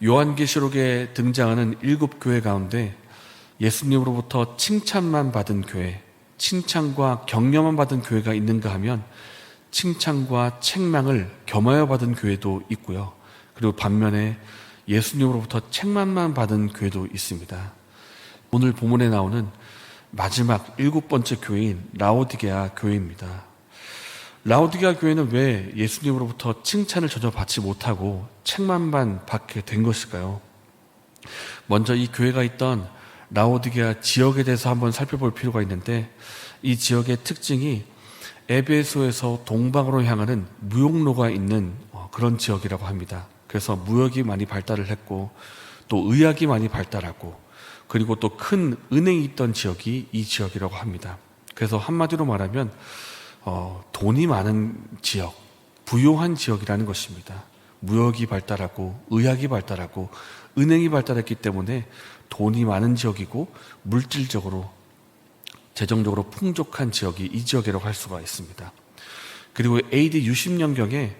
요한계시록에 등장하는 7교회 가운데 예수님으로부터 칭찬만 받은 교회, 칭찬과 격려만 받은 교회가 있는가 하면 칭찬과 책망을 겸하여 받은 교회도 있고요. 그리고 반면에 예수님으로부터 책망만 받은 교회도 있습니다. 오늘 본문에 나오는 마지막 7번째 교회인 라오디게아 교회입니다. 라오디게아 교회는 왜 예수님으로부터 칭찬을 전혀 받지 못하고 책망만 받게 된 것일까요? 먼저 이 교회가 있던 라오디게아 지역에 대해서 한번 살펴볼 필요가 있는데, 이 지역의 특징이 에베소에서 동방으로 향하는 무역로가 있는 그런 지역이라고 합니다. 그래서 무역이 많이 발달을 했고 또 의학이 많이 발달하고 그리고 또 큰 은행이 있던 지역이 이 지역이라고 합니다. 그래서 한마디로 말하면 돈이 많은 지역, 부유한 지역이라는 것입니다. 무역이 발달하고 의학이 발달하고 은행이 발달했기 때문에 돈이 많은 지역이고 물질적으로 재정적으로 풍족한 지역이 이 지역이라고 할 수가 있습니다. 그리고 AD 60년경에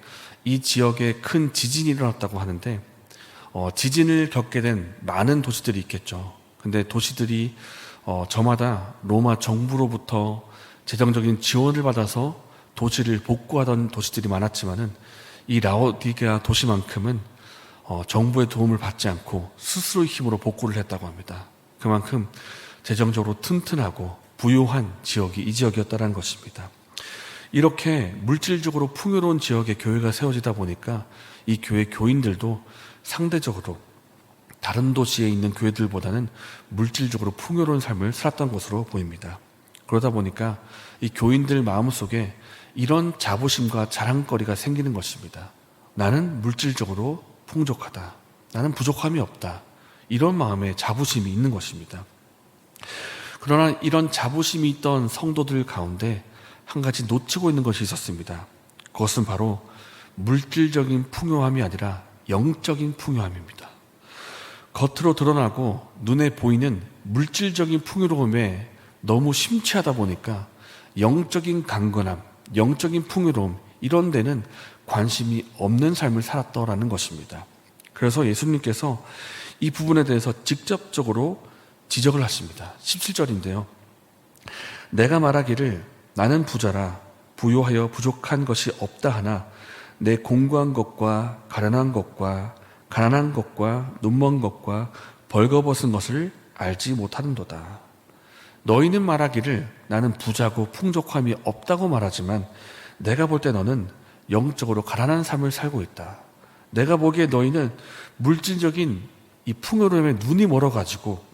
이 지역에 큰 지진이 일어났다고 하는데 지진을 겪게 된 많은 도시들이 있겠죠. 근데 도시들이 저마다 로마 정부로부터 재정적인 지원을 받아서 도시를 복구하던 도시들이 많았지만은 이 라오디게아 도시만큼은 정부의 도움을 받지 않고 스스로의 힘으로 복구를 했다고 합니다. 그만큼 재정적으로 튼튼하고 부유한 지역이 이 지역이었다는 것입니다. 이렇게 물질적으로 풍요로운 지역에 교회가 세워지다 보니까 이 교회 교인들도 상대적으로 다른 도시에 있는 교회들보다는 물질적으로 풍요로운 삶을 살았던 것으로 보입니다. 그러다 보니까 이 교인들 마음속에 이런 자부심과 자랑거리가 생기는 것입니다. 나는 물질적으로 풍족하다. 나는 부족함이 없다. 이런 마음에 자부심이 있는 것입니다. 그러나 이런 자부심이 있던 성도들 가운데 한 가지 놓치고 있는 것이 있었습니다. 그것은 바로 물질적인 풍요함이 아니라 영적인 풍요함입니다. 겉으로 드러나고 눈에 보이는 물질적인 풍요로움에 너무 심취하다 보니까 영적인 강건함, 영적인 풍요로움, 이런 데는 관심이 없는 삶을 살았더라는 것입니다. 그래서 예수님께서 이 부분에 대해서 직접적으로 지적을 하십니다. 17절인데요. 내가 말하기를 나는 부자라 부요하여 부족한 것이 없다 하나 내 공고한 것과 가련한 것과 가난한 것과 눈먼 것과 벌거벗은 것을 알지 못하는도다. 너희는 말하기를 나는 부자고 풍족함이 없다고 말하지만 내가 볼 때 너는 영적으로 가난한 삶을 살고 있다. 내가 보기에 너희는 물질적인 이 풍요로움에 눈이 멀어가지고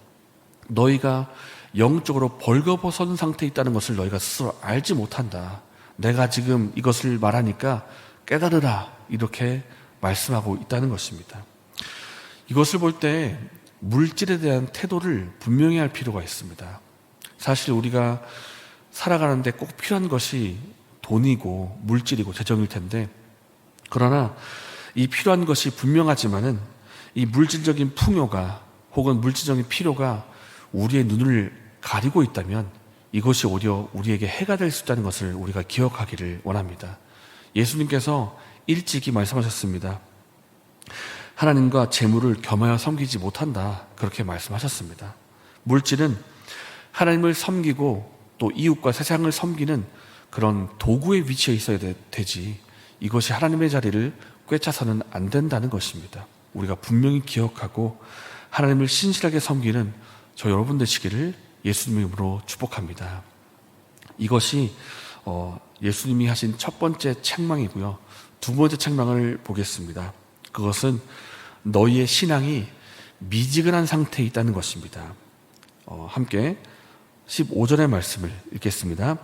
너희가 영적으로 벌거벗은 상태에 있다는 것을 너희가 스스로 알지 못한다. 내가 지금 이것을 말하니까 깨달으라. 이렇게 말씀하고 있다는 것입니다. 이것을 볼 때 물질에 대한 태도를 분명히 할 필요가 있습니다. 사실 우리가 살아가는데 꼭 필요한 것이 돈이고 물질이고 재정일 텐데, 그러나 이 필요한 것이 분명하지만은 이 물질적인 풍요가 혹은 물질적인 필요가 우리의 눈을 가리고 있다면 이것이 오히려 우리에게 해가 될 수 있다는 것을 우리가 기억하기를 원합니다. 예수님께서 일찍이 말씀하셨습니다. 하나님과 재물을 겸하여 섬기지 못한다. 그렇게 말씀하셨습니다. 물질은 하나님을 섬기고 또 이웃과 세상을 섬기는 그런 도구의 위치에 있어야 되지, 이것이 하나님의 자리를 꿰차서는 안 된다는 것입니다. 우리가 분명히 기억하고 하나님을 신실하게 섬기는 저 여러분 되시기를 예수님의 이름으로 축복합니다. 이것이 예수님이 하신 첫 번째 책망이고요. 두 번째 책망을 보겠습니다. 그것은 너희의 신앙이 미지근한 상태에 있다는 것입니다. 함께 15절의 말씀을 읽겠습니다.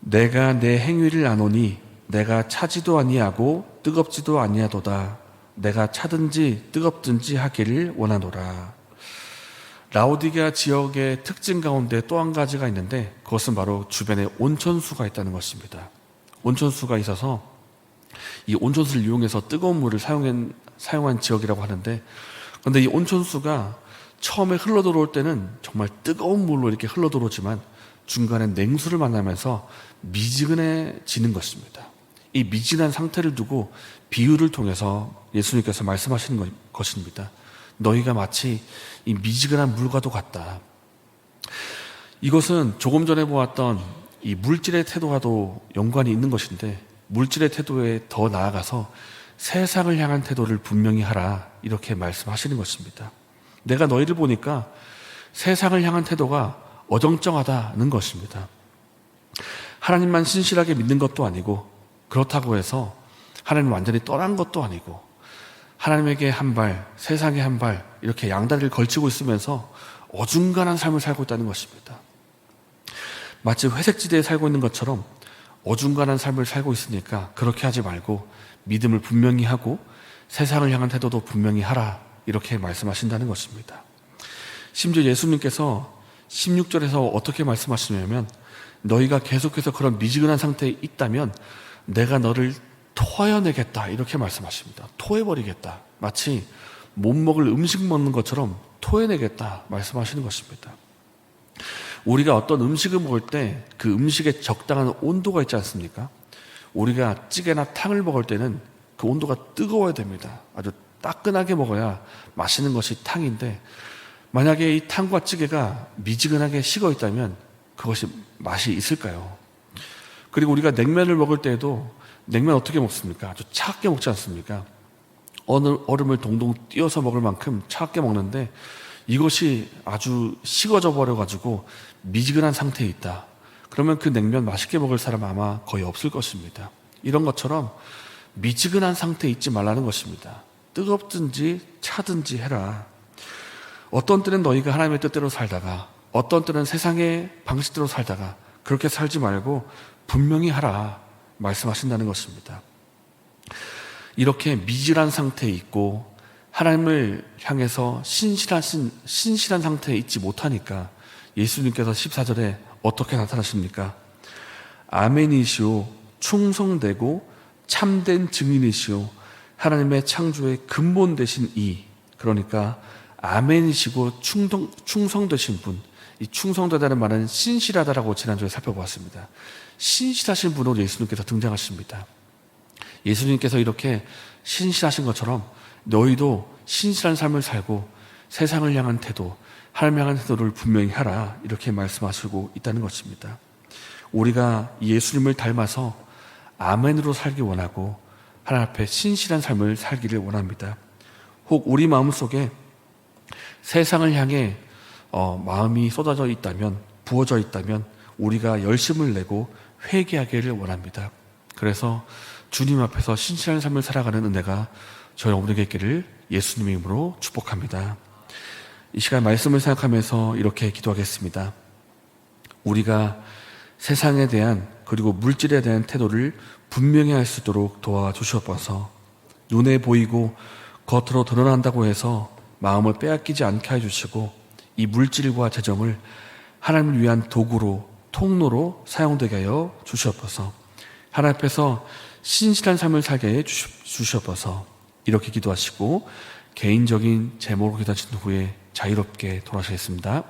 내가 내 행위를 아노니 내가 차지도 아니하고 뜨겁지도 아니하도다. 내가 차든지 뜨겁든지 하기를 원하노라. 라오디게아 지역의 특징 가운데 또 한 가지가 있는데 그것은 바로 주변에 온천수가 있다는 것입니다. 온천수가 있어서 이 온천수를 이용해서 뜨거운 물을 사용한 지역이라고 하는데, 그런데 이 온천수가 처음에 흘러들어올 때는 정말 뜨거운 물로 이렇게 흘러들어오지만 중간에 냉수를 만나면서 미지근해지는 것입니다. 이 미진한 상태를 두고 비유를 통해서 예수님께서 말씀하시는 것입니다. 너희가 마치 이 미지근한 물과도 같다. 이것은 조금 전에 보았던 이 물질의 태도와도 연관이 있는 것인데, 물질의 태도에 더 나아가서 세상을 향한 태도를 분명히 하라, 이렇게 말씀하시는 것입니다. 내가 너희를 보니까 세상을 향한 태도가 어정쩡하다는 것입니다. 하나님만 신실하게 믿는 것도 아니고, 그렇다고 해서 하나님 완전히 떠난 것도 아니고, 하나님에게 한 발, 세상에 한 발, 이렇게 양다리를 걸치고 있으면서 어중간한 삶을 살고 있다는 것입니다. 마치 회색지대에 살고 있는 것처럼 어중간한 삶을 살고 있으니까 그렇게 하지 말고 믿음을 분명히 하고 세상을 향한 태도도 분명히 하라, 이렇게 말씀하신다는 것입니다. 심지어 예수님께서 16절에서 어떻게 말씀하시냐면, 너희가 계속해서 그런 미지근한 상태에 있다면 내가 너를 토하여내겠다, 이렇게 말씀하십니다. 토해버리겠다. 마치 못 먹을 음식 먹는 것처럼 토해내겠다 말씀하시는 것입니다. 우리가 어떤 음식을 먹을 때 그 음식에 적당한 온도가 있지 않습니까? 우리가 찌개나 탕을 먹을 때는 그 온도가 뜨거워야 됩니다. 아주 따끈하게 먹어야 맛있는 것이 탕인데, 만약에 이 탕과 찌개가 미지근하게 식어 있다면 그것이 맛이 있을까요? 그리고 우리가 냉면을 먹을 때에도 냉면 어떻게 먹습니까? 아주 차갑게 먹지 않습니까? 얼음을 동동 띄워서 먹을 만큼 차갑게 먹는데, 이것이 아주 식어져 버려가지고 미지근한 상태에 있다. 그러면 그 냉면 맛있게 먹을 사람 아마 거의 없을 것입니다. 이런 것처럼 미지근한 상태에 있지 말라는 것입니다. 뜨겁든지 차든지 해라. 어떤 때는 너희가 하나님의 뜻대로 살다가, 어떤 때는 세상의 방식대로 살다가, 그렇게 살지 말고 분명히 하라 말씀하신다는 것입니다. 이렇게 미질한 상태에 있고 하나님을 향해서 신실한 상태에 있지 못하니까 예수님께서 14절에 어떻게 나타나십니까? 아멘이시오, 충성되고 참된 증인이시오, 하나님의 창조의 근본 되신 이, 그러니까 아멘이시고 충성되신 분, 이 충성되다는 말은 신실하다라고 지난주에 살펴보았습니다. 신실하신 분으로 예수님께서 등장하십니다. 예수님께서 이렇게 신실하신 것처럼 너희도 신실한 삶을 살고 세상을 향한 태도, 하나님을 향한 태도를 분명히 하라, 이렇게 말씀하시고 있다는 것입니다. 우리가 예수님을 닮아서 아멘으로 살기 원하고 하나님 앞에 신실한 삶을 살기를 원합니다. 혹 우리 마음속에 세상을 향해 마음이 쏟아져 있다면, 부어져 있다면 우리가 열심을 내고 회개하기를 원합니다. 그래서 주님 앞에서 신실한 삶을 살아가는 은혜가 저희 여러분에게 있기를 예수님의 이름으로 축복합니다. 이 시간 말씀을 생각하면서 이렇게 기도하겠습니다. 우리가 세상에 대한, 그리고 물질에 대한 태도를 분명히 할 수 있도록 도와주시옵소서. 눈에 보이고 겉으로 드러난다고 해서 마음을 빼앗기지 않게 해주시고, 이 물질과 재정을 하나님을 위한 도구로, 통로로 사용되게 하여 주시옵소서. 하나님 앞에서 신실한 삶을 살게 해 주시옵소서. 이렇게 기도하시고 개인적인 제목으로 기도하신 후에 자유롭게 돌아가시겠습니다.